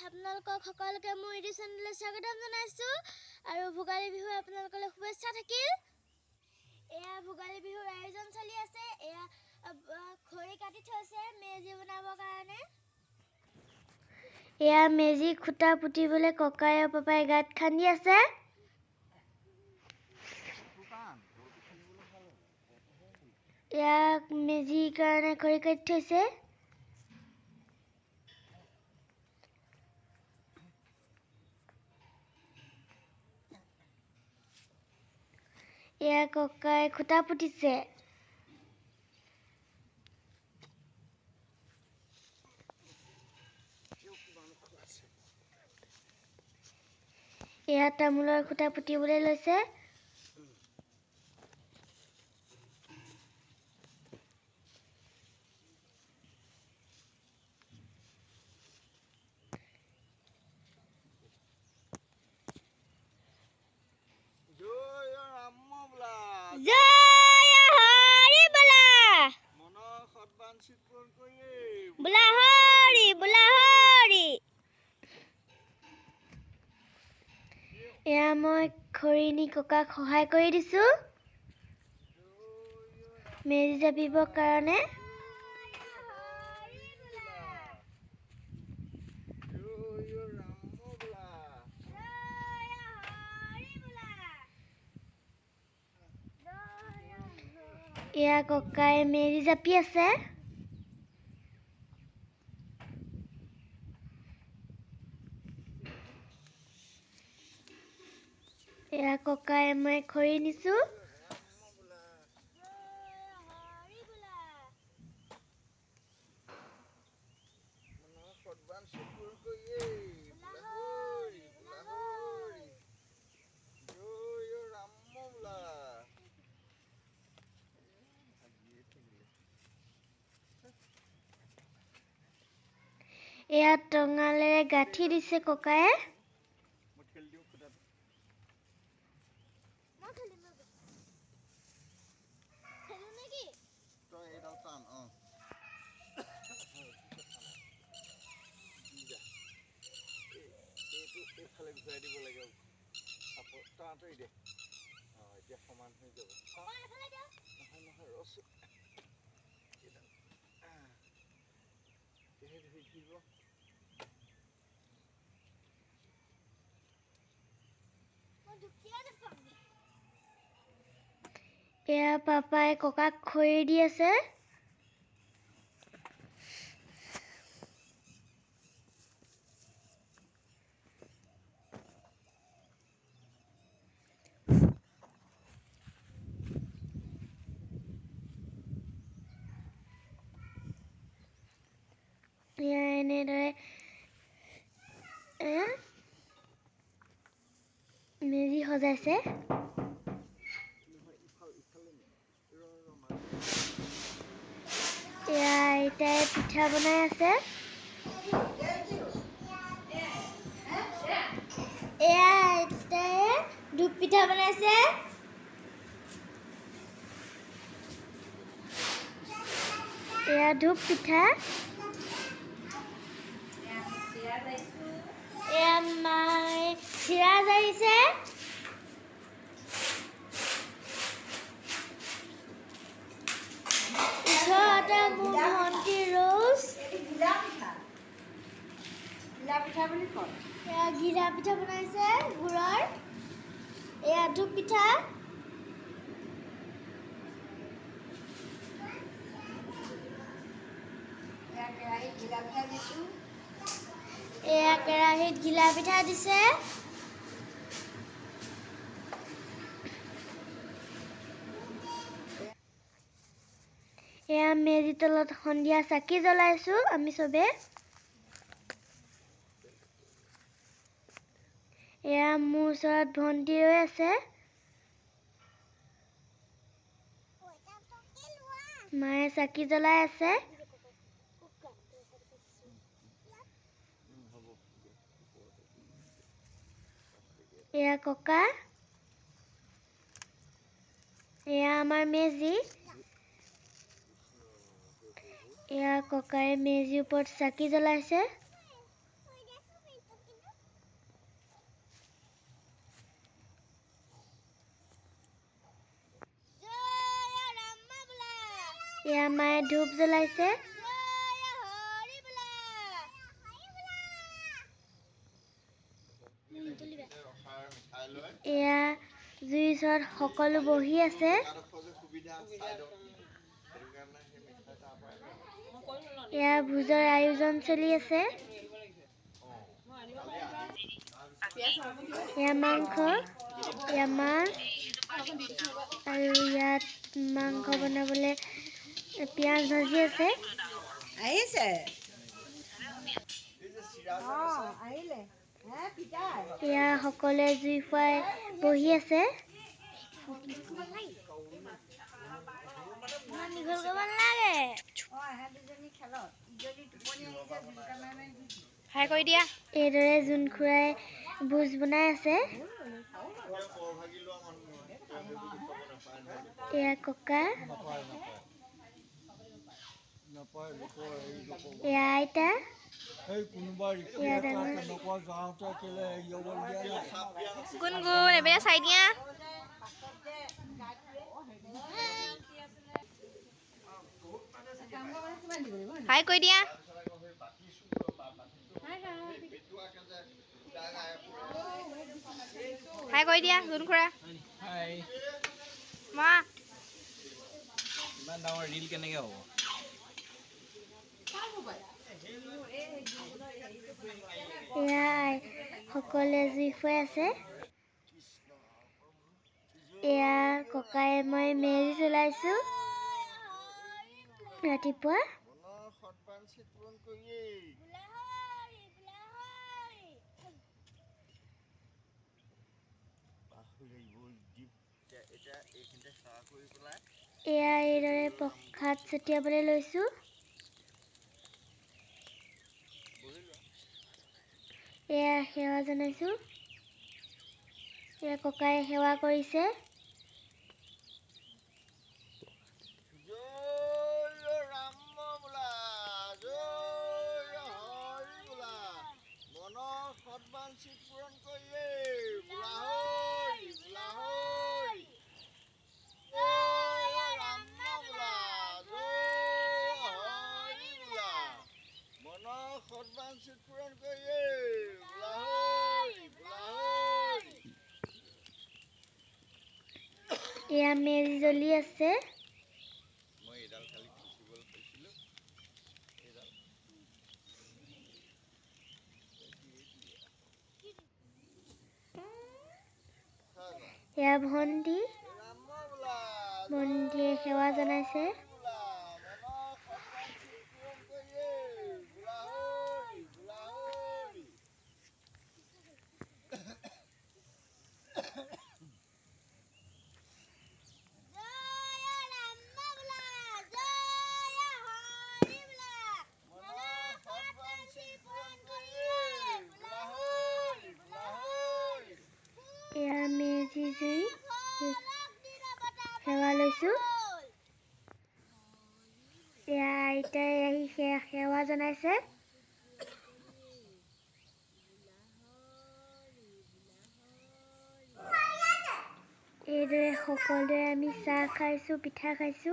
আপোনালোকক সকলোকে মোৰ ইউটিউব চেনেললৈ স্বাগতম জনাইছোঁ আৰু ভোগালী বিহুৰ আপোনালোকলৈ শুভেচ্ছা থাকিল। এয়া ভোগালী বিহুৰ আয়োজন চলি আছে। এয়া খৰি কাটি থৈছে মেজি বনাবৰ কাৰণে। এয়া মেজি খুঁটা পুতিবলৈ ককাই আৰু পাপাই গাঁত খান্দি আছে। এয়া মেজিৰ কাৰণে খৰি কাটি থৈছে। এয়া ককাই খুঁটা পুতিছে। এয়া তামোলৰ খুঁটা পুতিবলৈ লৈছে। এয়া মই খৰি নি ককাক সহায় কৰি দিছোঁ মেজি জাপিবৰ কাৰণে। এয়া ককাই মেজি জাপি আছে। এয়া ককাই মই খৰি নিছোঁ। এয়া টঙালেৰে গাঁঠি দিছে ককায়ে। এয়া পাপাই ককাক খৰি দি আছে। এয়া এনেদৰে মেজি সজাইছে। এয়া আইতাই পিঠা বনাই আছে। এয়া আইতাই ধূপ পিঠা বনাইছে। এয়া ধূপ পিঠা। এয়া মায়ে চিৰা জাৰিছে। ওচৰতে মোৰ ভণ্টি ৰৌজ। এয়া ঘিলা পিঠা বনাইছে গুড়ৰ। এয়া ধূপ পিঠা। এয়া কেৰাহীত ঘিলা পিঠা দিছে। এয়া মেজি তলত সন্ধিয়া চাকি জ্বলাইছো আমি চবে। এয়া মোৰ ওচৰত ভণ্টি ৰৈ আছে। মায়ে চাকি জ্বলাই আছে। এয়া ককা। এয়া আমাৰ মেজি। এয়া ককাই মেজিৰ ওপৰত চাকি জ্বলাইছে। এয়া মায়ে ধূপ জ্বলাইছে। এয়া জুইৰ ওচৰত সকলো বহি আছে। এয়া ভোজৰ আয়োজন চলি আছে। এয়া মাংস, এয়া মাছ, আৰু ইয়াত মাংস বনাবলৈ পিঁয়াজ ভাজি আছে। এয়া সকলোৱে জুই ফুৱাই বহি আছে। এইদৰে জোন খুৰাই ভোজ বনাই আছে। এয়া ককা, এয়া আইতা, এয়া ডাঙৰ গুণগুণ এবাৰ চাই দিয়া। হাই কৈ দিয়া। হাই কৈ দিয়া গুণ খুৰা। মা ইমান ডাঙৰ ৰীল কেনেকে হ'ব? এয়া সকলোৱে জুই ফুৱাই আছে। এয়া ককাই মই মেজি জ্বলাইছো ৰাতিপুৱা। এয়া এইদৰে প্ৰসাদ ছটিয়াবলৈ লৈছো। এয়া সেৱা জনাইছো। এয়া ককাই সেৱা কৰিছে। এয়া মেজি জ্বলি আছে। এয়া ভণ্টিয়ে সেৱা জনাইছে। এয়া মেজি জুই সেৱা লৈছো। এয়া আইতাই আহি সেৱা জনাইছে। এইদৰে সকলোৱে আমি চাহ খাইছো, পিঠা খাইছো।